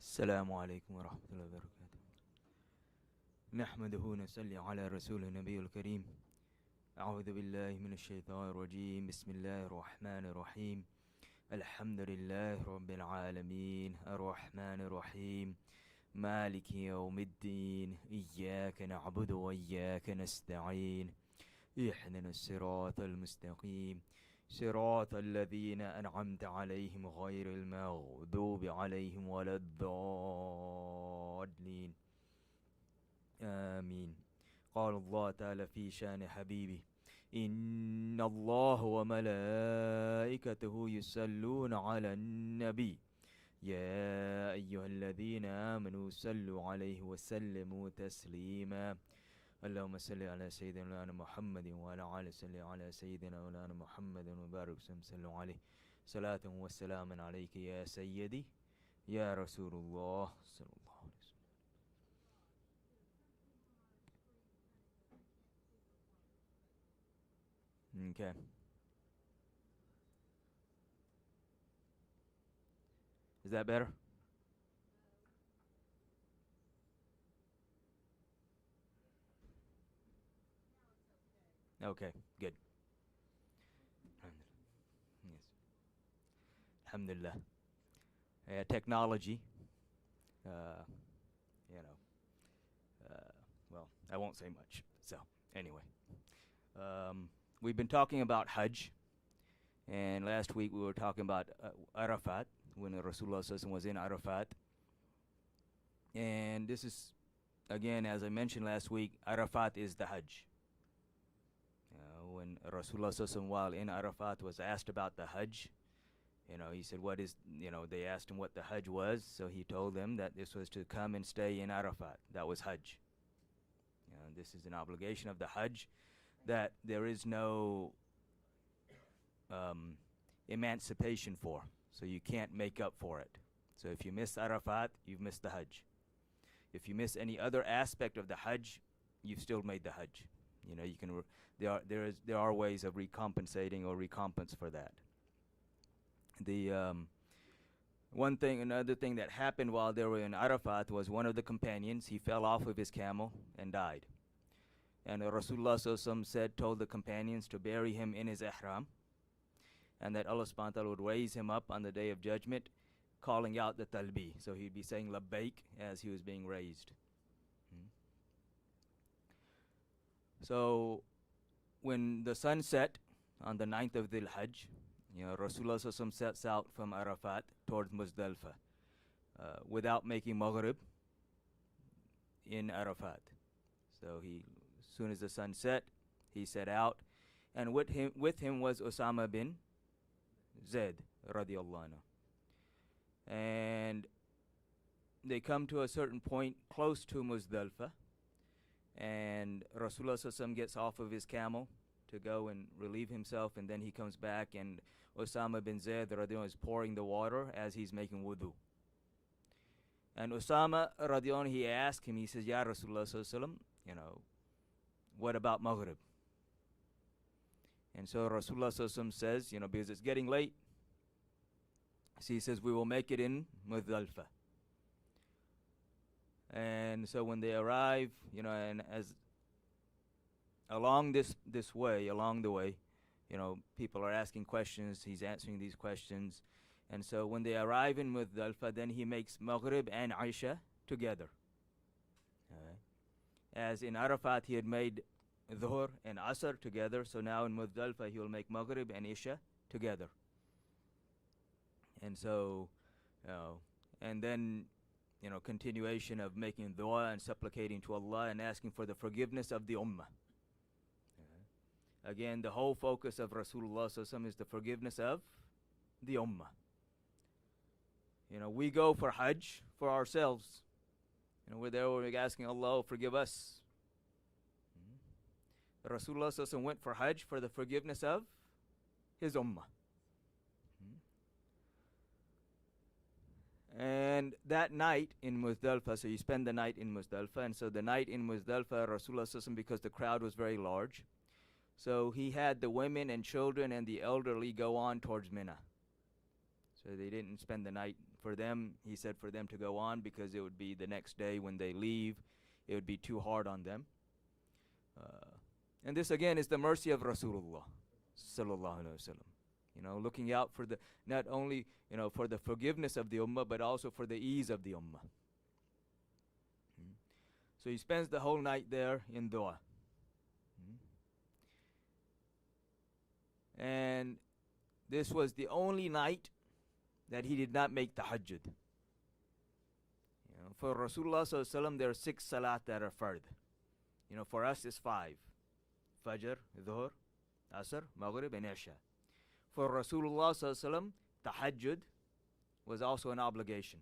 السلام عليكم ورحمة الله وبركاته. نحمده ونصلي على رسول النبي الكريم. أعوذ بالله من الشيطان الرجيم. بسم الله الرحمن الرحيم. الحمد لله رب العالمين الرحمن الرحيم مالك يوم الدين إياك نعبد وإياك نستعين اهدنا الصراط المستقيم صراط الذين أنعمت عليهم غير المغضوب عليهم ولا الضالين آمين. قال الله تعالى في شان حبيبه: إن الله وملائكته يصلون على النبي يا أيها الذين آمنوا صلوا عليه وسلموا تسليما. اللهم صل على سيدنا محمد وعلى آله صل على سيدنا مولانا محمد وبارك وسلم صلوا عليه صلاة وسلاما عليك يا سيدي يا رسول الله صلى الله عليه وسلم. Okay. Is that better? Okay, good. Yes. Alhamdulillah. Technology, uh, you know, well, I won't say much. So, anyway. We've been talking about Hajj, and last week we were talking about Arafat, when Rasulullah SAW was in Arafat. And this is, again, as I mentioned last week, Arafat is the Hajj. When Rasulullah SAW, while in Arafat, was asked about the Hajj, he said, what is, they asked him what the Hajj was, so he told them that this was to come and stay in Arafat. That was Hajj. This is an obligation of the Hajj that there is no emancipation for, so you can't make up for it. So if you miss Arafat, you've missed the Hajj. If you miss any other aspect of the Hajj, you've still made the Hajj. You can there are ways of recompensating or recompense for that. The another thing that happened while they were in Arafat was one of the companions, he fell off of his camel and died. And Rasulullah SAW told the companions to bury him in his ihram, and that Allah subhanahu wa ta'ala would raise him up on the Day of Judgment, calling out the talbi. So he'd be saying labbaik as he was being raised. So when the sun set on the 9th of Dhul Hajj, Rasulullah SAW sets out from Arafat towards Muzdalfa without making Maghrib in Arafat. So as soon as the sun set, he set out, and with him was Osama bin Zaid radiallahu anhu. And they come to a certain point close to Muzdalfa, and Rasulullah SAW gets off of his camel to go and relieve himself, and then he comes back, and Osama bin Zaid radiallahu anhu is pouring the water as he's making wudu. And Osama radiallahu anhu, he asked him, he says, Ya Rasulullah SAW, what about Maghrib? And so Rasulullah SAW says, because it's getting late, so he says, we will make it in Muzdalfa. And so when they arrive, and as along the way, people are asking questions, he's answering these questions. And so when they arrive in Muzdalfa, then he makes Maghrib and Isha together. As in Arafat, he had made Dhuhr and Asr together, so now in Muzdalfa, he will make Maghrib and Isha together. And so, and then, continuation of making dua and supplicating to Allah and asking for the forgiveness of the ummah. Again, the whole focus of Rasulullah SAW is the forgiveness of the ummah. We go for Hajj for ourselves. We're there, we're asking Allah, forgive us. Rasulullah SAW went for Hajj for the forgiveness of his ummah. And that night in Muzdalfa, so you spend the night in Muzdalfa, and so the night in Muzdalfa, Rasulullah SAW, because the crowd was very large, so he had the women and children and the elderly go on towards Mina. So they didn't spend the night for them, he said for them to go on because it would be the next day when they leave, it would be too hard on them. And this again is the mercy of Rasulullah sallallahu alaihi wasallam. Looking out for the not only for the forgiveness of the ummah, but also for the ease of the ummah. So he spends the whole night there in dua. And this was the only night that he did not make tahajjud. For Rasulullah sallallahu alaihi wasallam, there are 6 salat that are fard. For us it's 5: Fajr, Dhuhr, Asr, Maghrib, and Isha. For Rasulullah sallallahu alaihi wasallam, tahajjud was also an obligation.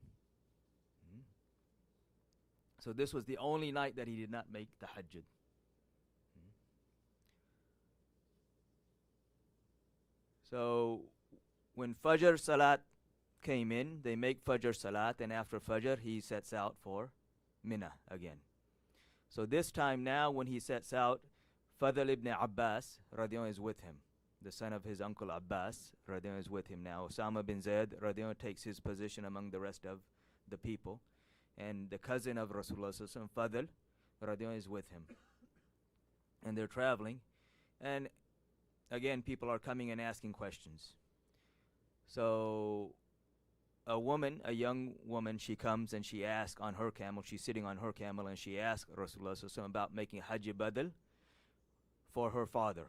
So this was the only night that he did not make tahajjud. So when Fajr Salat came in, they make Fajr Salat, and after Fajr he sets out for Mina again. So this time now when he sets out, Fadl ibn Abbas radiallahu is with him. The son of his uncle Abbas radiallahu is with him now. Osama bin Zayd radiallahu takes his position among the rest of the people. And the cousin of Rasulullah sallallahu alaihi wasallam, Fadl radiallahu is with him. And they're traveling. And again, people are coming and asking questions. So a young woman, she comes and she asks on her camel, she's sitting on her camel, and she asks Rasulullah sallallahu alaihi wasallam about making Hajj Badal for her father.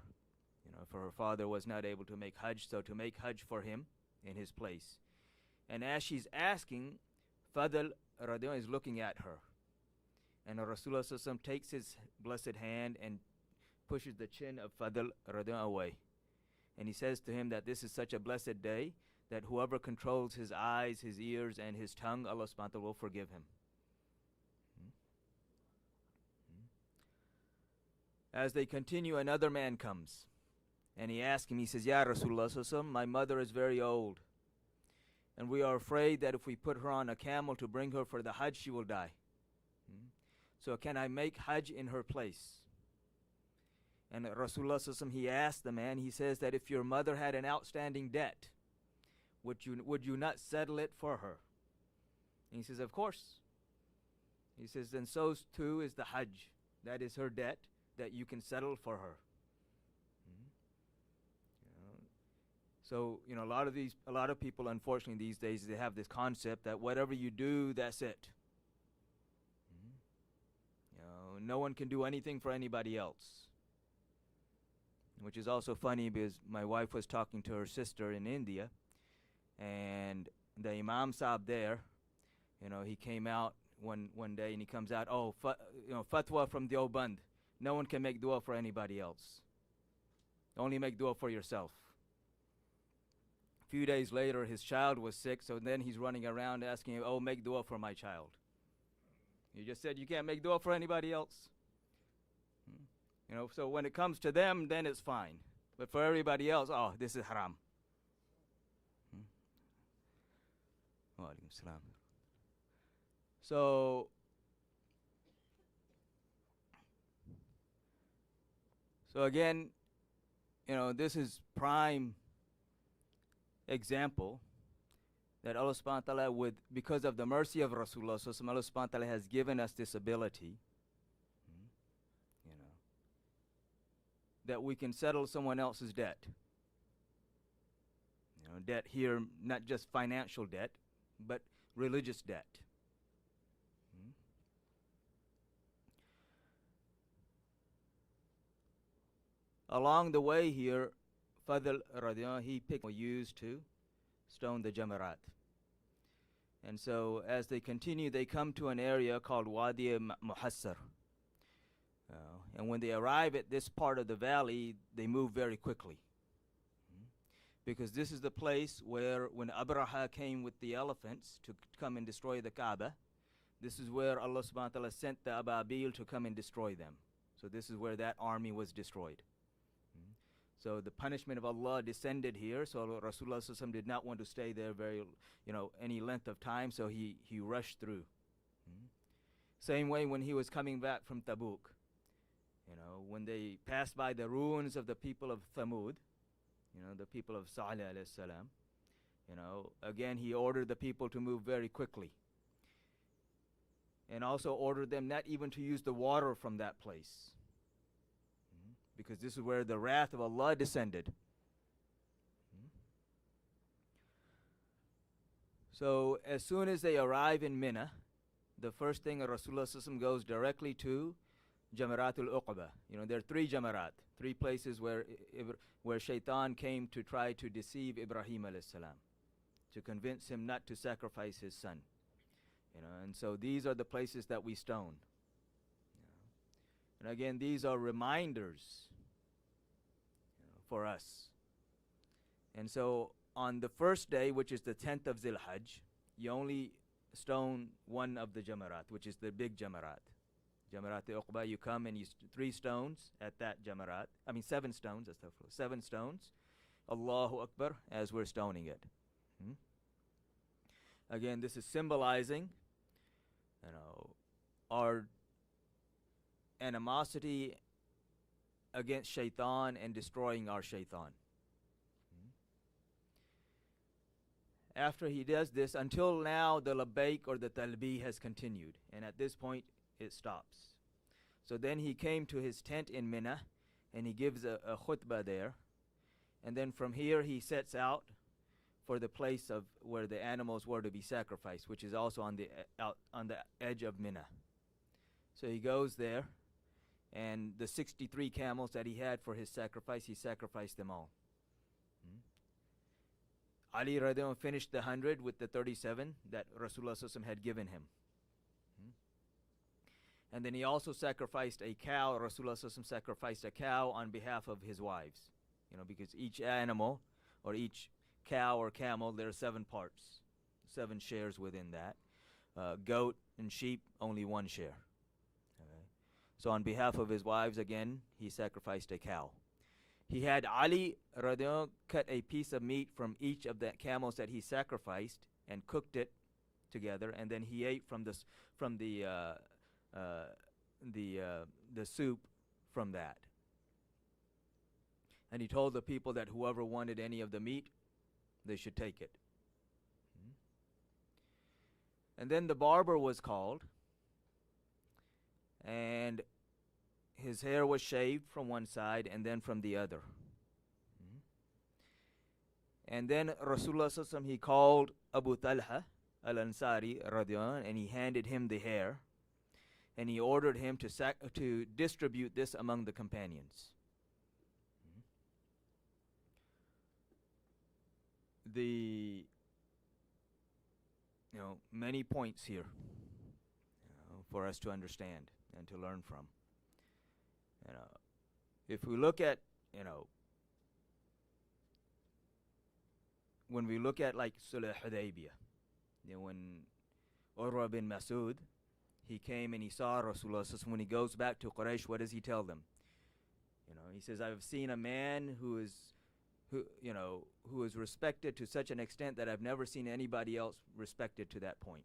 For her father was not able to make Hajj, so to make Hajj for him in his place. And as she's asking, Fadl radiallahu is looking at her. And Rasulullah sallallahu alaihi wasallam takes his blessed hand and pushes the chin of Fadl radiallahu away. And he says to him that this is such a blessed day that whoever controls his eyes, his ears, and his tongue, Allah subhanahu wa ta'ala will forgive him. As they continue, another man comes. And he asks him, he says, Ya Rasulullah sallallahu alaihi wasallam, my mother is very old. And we are afraid that if we put her on a camel to bring her for the Hajj, she will die. So can I make Hajj in her place? And Rasulullah sallallahu alaihi wasallam, he asked the man, he says that if your mother had an outstanding debt, would you not settle it for her? And he says, of course. He says, then so too is the Hajj. That is her debt that you can settle for her. So, a lot of people, unfortunately, these days, they have this concept that whatever you do, that's it. No one can do anything for anybody else. Which is also funny because my wife was talking to her sister in India, and the Imam Saab there, he came out one day and he comes out, fatwa from Deoband. No one can make dua for anybody else. Only make dua for yourself. A few days later, his child was sick, so then he's running around asking, make dua for my child. You just said you can't make dua for anybody else. So when it comes to them, then it's fine. But for everybody else, this is haram. Wa alaikum salam. So again, this is prime example that Allah subhanahu wa ta'ala, because of the mercy of Rasulullah, Allah subhanahu wa ta'ala has given us this ability, that we can settle someone else's debt. Debt here, not just financial debt, but religious debt. Along the way here, Fadl radiallahu, he picked used to stone the Jamarat. And so as they continue, they come to an area called Wadi Muhassar. And when they arrive at this part of the valley, they move very quickly. Because this is the place where when Abraha came with the elephants to come and destroy the Kaaba, this is where Allah subhanahu wa ta'ala sent the Ababil to come and destroy them. So this is where that army was destroyed. So the punishment of Allah descended here, so Rasulullah sallallahu alaihi wasallam did not want to stay there any length of time, so he rushed through. Same way when he was coming back from Tabuk. When they passed by the ruins of the people of Thamud, the people of Salih alayhi salam, Again, he ordered the people to move very quickly. And also ordered them not even to use the water from that place. Because this is where the wrath of Allah descended. So as soon as they arrive in Mina, the first thing Rasulullah ﷺ goes directly to Jamaratul Uqba. There are 3 Jamarat, 3 places where Shaitan came to try to deceive Ibrahim alayhis salam, to convince him not to sacrifice his son. And so these are the places that we stone. And again, these are reminders for us. And so on the first day, which is the 10th of Zil Hajj, you only stone one of the Jamarat, which is the big Jamarat. Jamarat al-Uqba, you come and you 3 stones at that Jamarat. 7 stones, 7 stones. Allahu Akbar, as we're stoning it. Again, this is symbolizing, our animosity against Shaitan and destroying our Shaitan. After he does this, until now, the labbaik or the talbih has continued. And at this point, it stops. So then he came to his tent in Mina, and he gives a khutbah there. And then from here, he sets out for the place of where the animals were to be sacrificed, which is also on the edge of Mina. So he goes there, and the 63 camels that he had for his sacrifice, he sacrificed them all. Ali radiallahu anh finished the 100 with the 37 that Rasulullah ﷺ had given him. And then he also sacrificed a cow. Rasulullah ﷺ sacrificed a cow on behalf of his wives. Because each animal or each cow or camel, there are 7 parts, 7 shares within that. Goat and sheep, only 1 share. Okay. So on behalf of his wives, again, he sacrificed a cow. He had Ali radiallahu anh cut a piece of meat from each of the camels that he sacrificed and cooked it together, and then he ate from the soup from that. And he told the people that whoever wanted any of the meat, they should take it. And then the barber was called, and his hair was shaved from one side and then from the other. And then Rasulullah ﷺ, he called Abu Talha al-Ansari radiallahu anh, and he handed him the hair, and he ordered him to distribute this among the companions. Many points here for us to understand and to learn from. If we look at, when we look at like Sulh Hudaybiyah, when Urwa bin Masud, he came and he saw Rasulullah. When he goes back to Quraysh, what does he tell them? He says, I've seen a man who is respected to such an extent that I've never seen anybody else respected to that point.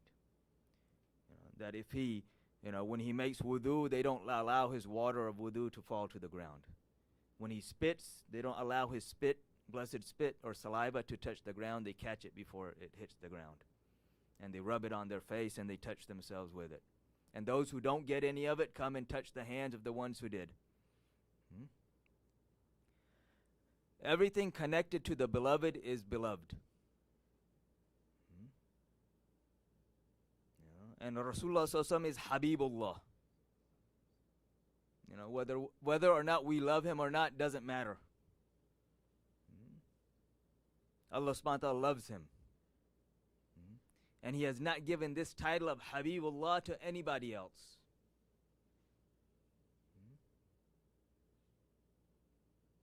That if he, when he makes wudu, they don't allow his water of wudu to fall to the ground. When he spits, they don't allow his spit, blessed spit or saliva to touch the ground. They catch it before it hits the ground. And they rub it on their face and they touch themselves with it. And those who don't get any of it come and touch the hands of the ones who did. Everything connected to the beloved is beloved. And Rasulullah ﷺ is Habibullah. Whether or not we love him or not doesn't matter. Allah subhanahu wa ta'ala loves him. And he has not given this title of Habibullah to anybody else.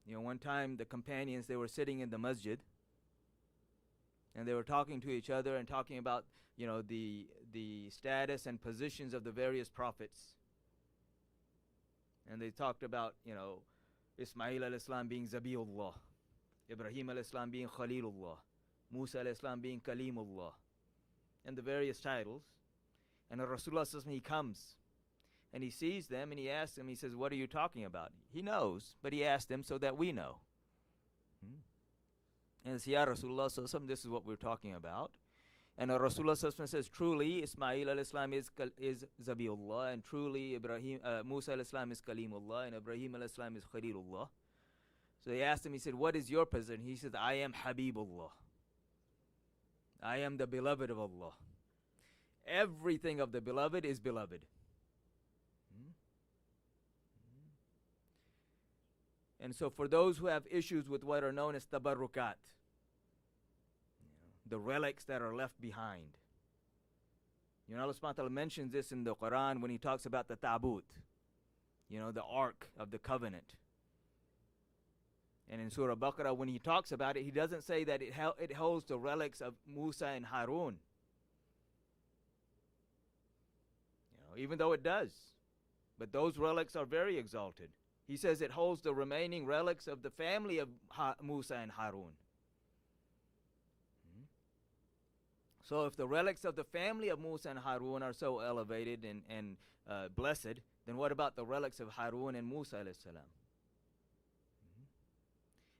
One time the companions, they were sitting in the masjid and they were talking to each other and talking about, the status and positions of the various prophets. And they talked about, Ismail al-Islam being Zabiullah, Ibrahim al-Islam being Khalilullah, Musa al-Islam being Kalimullah, and the various titles. And Rasulullah says, he comes and he sees them and he asks them, he says, what are you talking about? He knows, but he asked them so that we know. And says, Ya Rasulullah sallallahu alaihi wasallam, this is what we're talking about. And Rasulullah sallallahu alaihi wasallam says, truly Ismail al-Islam is Zabiullah, and truly Musa al-Islam is Kalimullah, and Ibrahim al-Islam is Khalilullah. So they asked him, he said, what is your position? He said, I am Habibullah. I am the beloved of Allah. Everything of the beloved is beloved. And so for those who have issues with what are known as tabarrukat, the relics that are left behind. Allah subhanahu wa ta'ala mentions this in the Quran when he talks about the tabut, the Ark of the Covenant. And in Surah Baqarah, when he talks about it, he doesn't say that it holds the relics of Musa and Harun. Even though it does. But those relics are very exalted. He says it holds the remaining relics of the family of Musa and Harun. So if the relics of the family of Musa and Harun are so elevated and blessed, then what about the relics of Harun and Musa alayhi salam?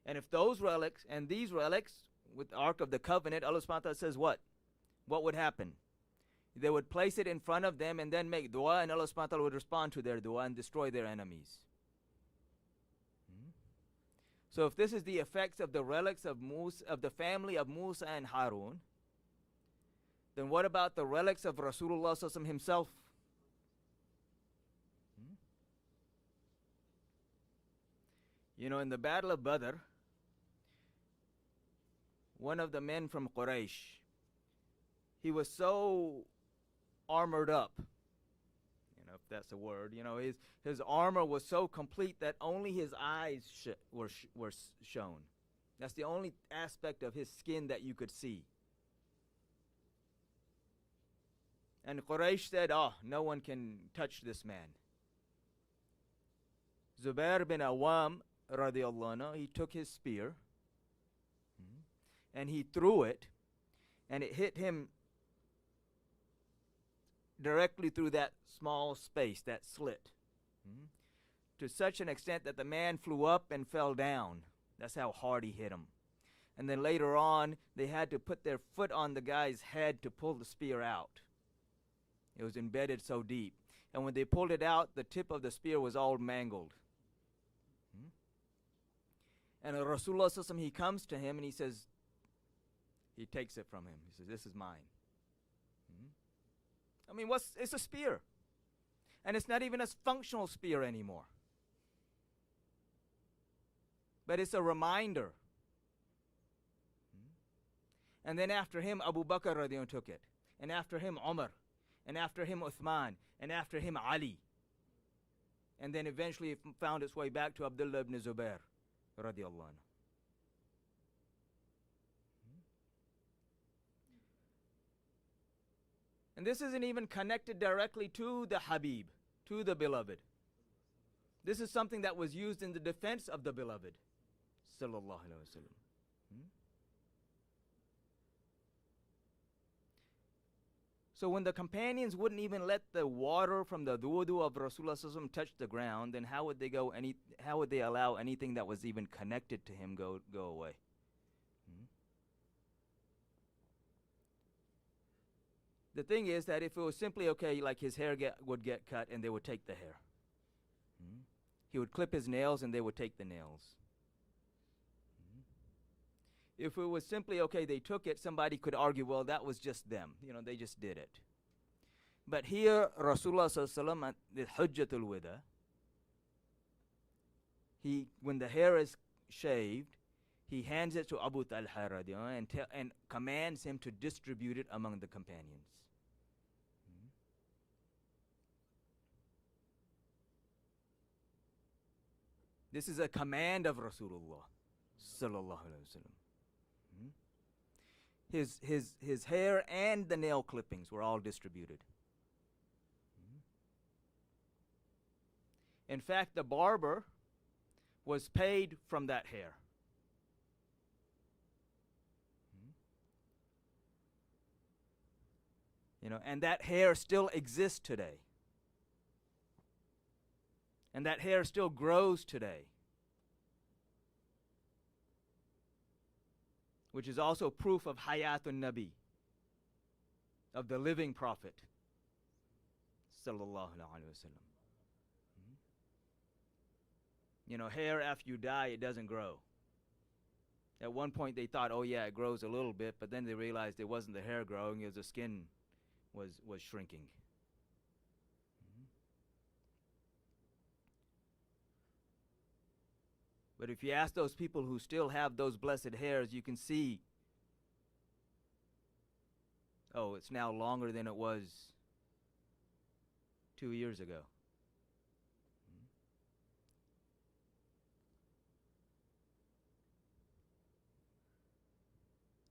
And if those relics and these relics with the Ark of the Covenant, Allah subhanahu wa ta'ala says what? What would happen? They would place it in front of them and then make dua, and Allah subhanahu wa ta'ala would respond to their dua and destroy their enemies. So if this is the effects of the relics of the family of Musa and Harun, then what about the relics of Rasulullah sallallahu alaihi wasallam himself? In the Battle of Badr, one of the men from Quraysh, he was so armored up, if that's a word, his armor was so complete that only his eyes were shown. That's the only aspect of his skin that you could see. And Quraysh said, no one can touch this man. Zubair bin Awam, radiallahu anhu, he took his spear, and he threw it, and it hit him directly through that small space, that slit, to such an extent that the man flew up and fell down. That's how hard he hit him. And then later on, they had to put their foot on the guy's head to pull the spear out. It was embedded so deep. And when they pulled it out, the tip of the spear was all mangled. And Rasulullah sallallahu alaihi wasallam, he comes to him and he takes it from him. He says, this is mine. It's a spear. And it's not even a functional spear anymore. But it's a reminder. And then after him, Abu Bakr radiallahu anhu took it. And after him, Umar. And after him, Uthman. And after him, Ali. And then eventually it found its way back to Abdullah ibn Zubair radiallahu anhu. And this isn't even connected directly to the Habib, to the beloved. This is something that was used in the defense of the beloved, sallallahu alaihi wasallam. So when the companions wouldn't even let the water from the wudu of Rasulullah sallallahu alaihi wasallam touch the ground, then how would they allow anything that was even connected to him go away? The thing is that if it was simply okay, like his hair would get cut and they would take the hair. He would clip his nails and they would take the nails. If it was simply okay, they took it, somebody could argue, well, that was just them. They just did it. But here, Rasulullah sallallahu alaihi wasallam, the Hujjatul Wida, when the hair is shaved, he hands it to Abu Talha and commands him to distribute it among the companions. This is a command of Rasulullah sallallahu alaihi wasallam. His hair and the nail clippings were all distributed. In fact, the barber was paid from that hair. And that hair still exists today. And that hair still grows today. which is also proof of Hayatun Nabi, of the living Prophet. Sallallahu Alaihi Wasallam. You know, hair after you die, it doesn't grow. At one point they thought, oh yeah, it grows a little bit, but then they realized it wasn't the hair growing, it was the skin was shrinking. But if you ask those people who still have those blessed hairs, you can see, oh, it's now longer than it was 2 years ago.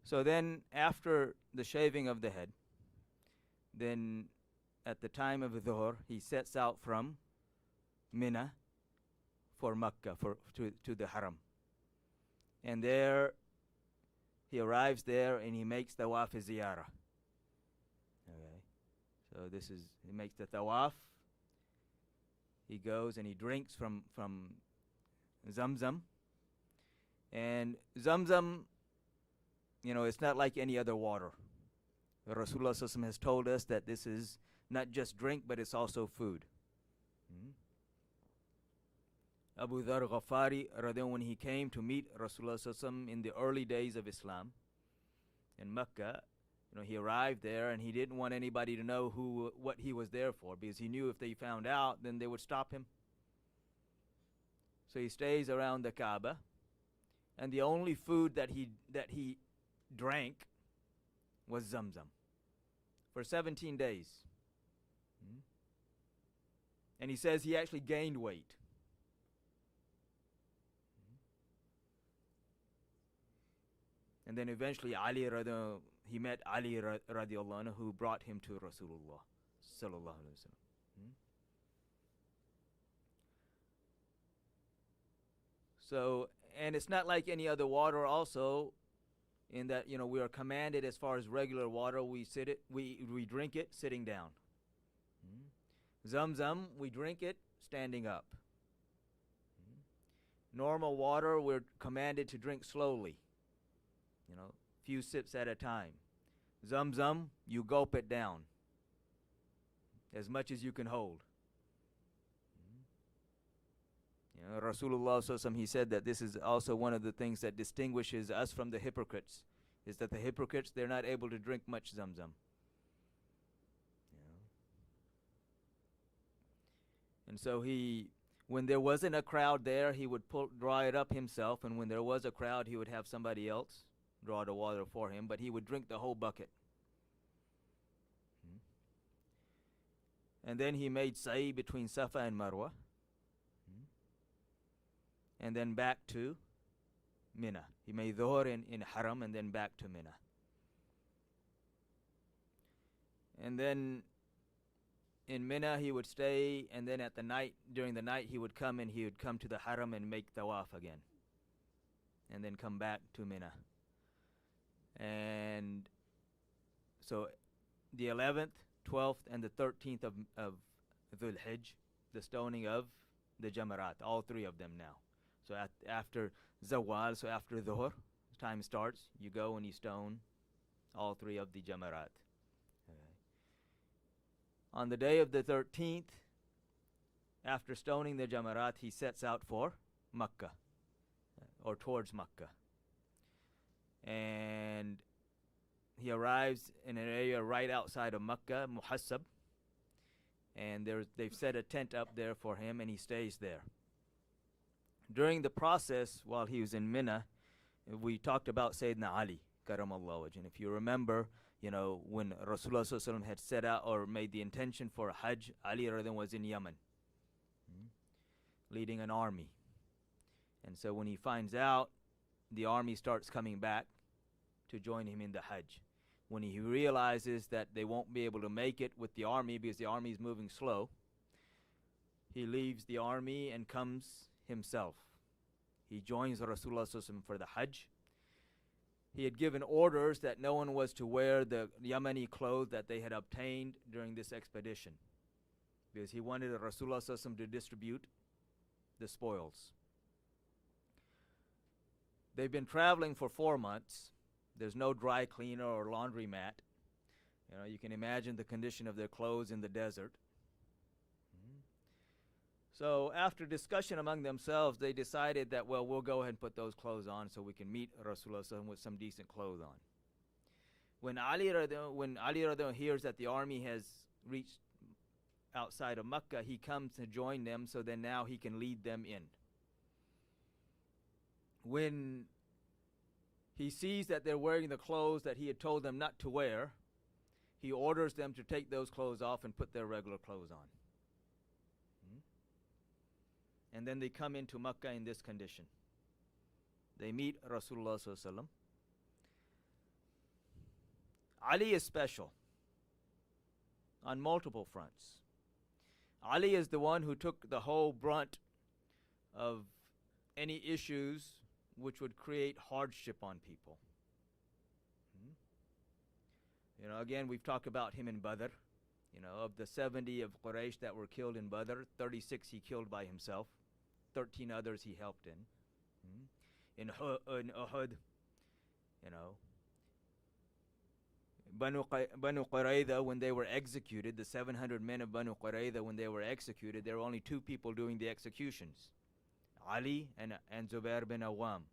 So then, after the shaving of the head, then at the time of Dhuhr, he sets out from Mina for Makkah, to the Haram. And there, he arrives there and he makes tawaf ziyarah. Okay. So he makes the tawaf. He goes and he drinks from Zamzam. And Zamzam, you know, it's not like any other water. Rasulullah Sallallahu Alaihi Wasallam has told us that this is not just drink, but it's also food. Abu Dhar Ghafari, when he came to meet Rasulullah Sallallahu Alaihi Wasallam in the early days of Islam in Mecca, you know, he arrived there and he didn't want anybody to know what he was there for, because he knew if they found out, then they would stop him. So he stays around the Kaaba, and the only food that he drank was Zamzam for 17 days. And he says he actually gained weight. And then eventually he met Ali radiallahu anhu, who brought him to Rasulullah sallallahu alaihi wasallam. So, and it's not like any other water also, in that, you know, we are commanded, as far as regular water, we drink it sitting down. Zamzam, we drink it standing up. Normal water, we're commanded to drink slowly, you know, few sips at a time. Zamzam, you gulp it down as much as you can hold. You know, Rasulullah Sallallahu Alaihi Wasallam, he said that this is also one of the things that distinguishes us from the hypocrites, is that the hypocrites, they're not able to drink much Zamzam. And so when there wasn't a crowd there, he would draw it up himself, and when there was a crowd, he would have somebody else draw the water for him, but he would drink the whole bucket. And then he made sa'i between Safa and Marwa, and then back to Mina. He made Dhuhr in Haram and then back to Mina. And then in Mina he would stay, and then during the night he would come to the Haram and make tawaf again, and then come back to Mina. And so the 11th, 12th, and the 13th of Dhul Hijj, the stoning of the Jamarat, all three of them now. So after Zawal, so after Dhuhr, time starts, you go and you stone all three of the Jamarat. On the day of the 13th, after stoning the Jamarat, he sets out for Makkah, or towards Makkah. And he arrives in an area right outside of Makkah, Muhassab, and they've set a tent up there for him, and he stays there. During the process, while he was in Mina, we talked about Sayyidina Ali, karamallahu wajh. And if you remember, you know, when Rasulullah Sallallahu Alaihi Wasallam had set out or made the intention for Hajj, Ali was in Yemen, leading an army. And so when he finds out, the army starts coming back to join him in the Hajj. When he realizes that they won't be able to make it with the army because the army is moving slow, he leaves the army and comes himself. He joins Rasulullah Sallallahu Alaihi Wasallam for the Hajj. He had given orders that no one was to wear the Yemeni clothes that they had obtained during this expedition, because he wanted Rasulullah Sallallahu Alaihi Wasallam to distribute the spoils. They've been traveling for 4 months, There's no dry cleaner or laundromat. You can imagine the condition of their clothes in the desert. So after discussion among themselves, they decided that, well, we'll go ahead and put those clothes on so we can meet Rasulullah with some decent clothes on. When Ali radiallahu hears that the army has reached outside of Mecca, he comes to join them so then now he can lead them in. When he sees that they're wearing the clothes that he had told them not to wear, he orders them to take those clothes off and put their regular clothes on. And then they come into Mecca in this condition. They meet Rasulullah sallallahu alaihi wasallam. Ali is special on multiple fronts. Ali is the one who took the whole brunt of any issues which would create hardship on people. Again, we've talked about him in Badr. Of the 70 of Quraysh that were killed in Badr, 36 he killed by himself. 13 others he helped in. In Uhud, Banu Qurayza, when they were executed, the 700 men of Banu Qurayza, when they were executed, there were only two people doing the executions, Ali and Zubair bin Awam,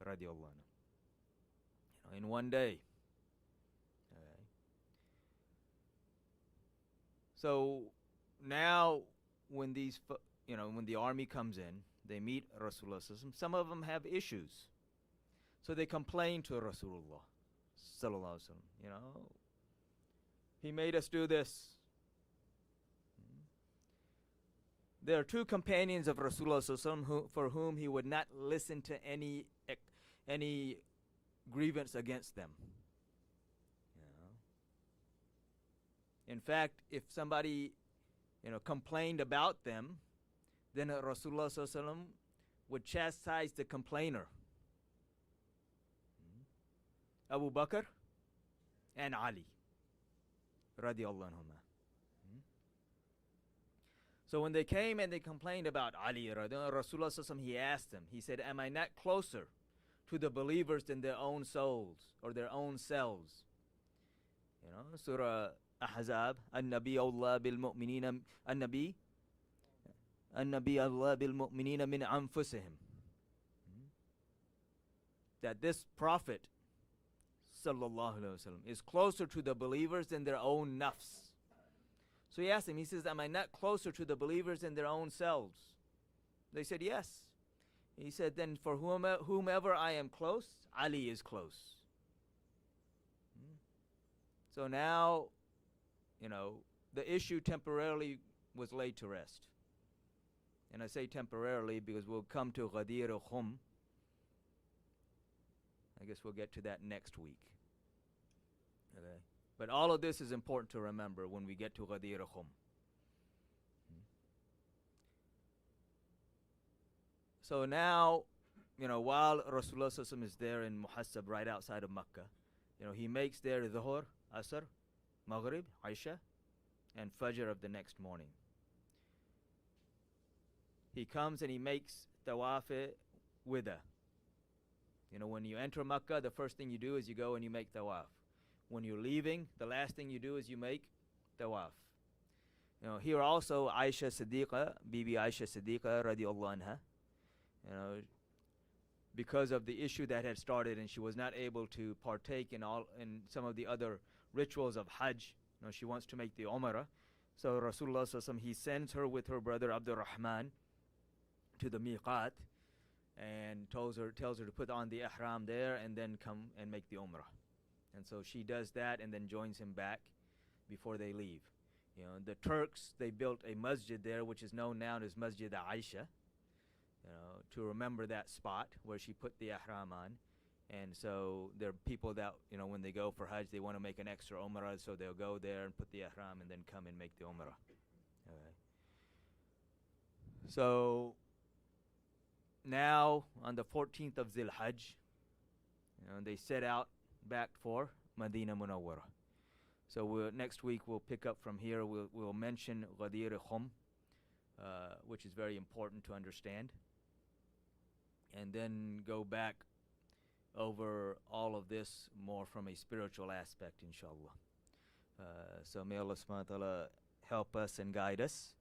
radiallahu anhu, in one day. Okay. So now, when when the army comes in, they meet Rasulullah. Some of them have issues, so they complain to Rasulullah. He made us do this. There are two companions of Rasulullah for whom he would not listen to any grievance against them. In fact, if somebody complained about them, then Rasulullah would chastise the complainer. Abu Bakr and Ali radiallahu anhuma. So when they came and they complained about Ali, Rasulullah, he asked them, he said, am I not closer to the believers than their own souls or their own selves? Surah Ahzab, An-Nabi Allah bil mu'minina, An-Nabi Allah bil mu'minina min anfusihim. That this prophet sallallahu alaihi wasallam is closer to the believers than their own nafs. So he asked him, he says, am I not closer to the believers than their own selves? They said, yes. He said, then for whomever I am close, Ali is close. So now, the issue temporarily was laid to rest. And I say temporarily because we'll come to Ghadir Khum. I guess we'll get to that next week. Okay. But all of this is important to remember when we get to Ghadir Khum. So now, while Rasulullah is there in Muhassab, right outside of Mecca, he makes there Dhuhr, Asr, Maghrib, Isha, and Fajr of the next morning. He comes and he makes Tawaf Wida. When you enter Mecca, the first thing you do is you go and you make Tawaf. When you're leaving, the last thing you do is you make Tawaf. Here also Aisha Siddiqa, Bibi Aisha Siddiqa radiallahu anha, because of the issue that had started and she was not able to partake in some of the other rituals of Hajj. She wants to make the Umrah. So Rasulullah sallallahu alaihi wasallam, he sends her with her brother Abdul Rahman to the miqat and tells her to put on the ihram there and then come and make the Umrah. And so she does that and then joins him back before they leave. The Turks, they built a masjid there which is known now as Masjid Aisha, to remember that spot where she put the ihram on. And so there are people that, when they go for Hajj, they want to make an extra Umrah, so they'll go there and put the ihram and then come and make the Umrah. Okay. So now on the 14th of Zil Hajj, they set out back for Medina Munawwara. So next week we'll pick up from here. We'll mention Ghadir Khum, which is very important to understand, and then go back over all of this more from a spiritual aspect, inshallah. So may Allah subhanahu wa ta'ala help us and guide us,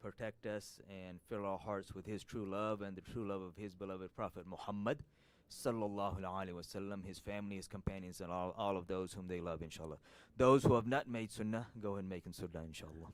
protect us, and fill our hearts with His true love and the true love of His beloved Prophet Muhammad sallallahu alaihi wasallam, his family, his companions, and all of those whom they love, inshallah. Those who have not made sunnah, go and make sunnah, inshallah.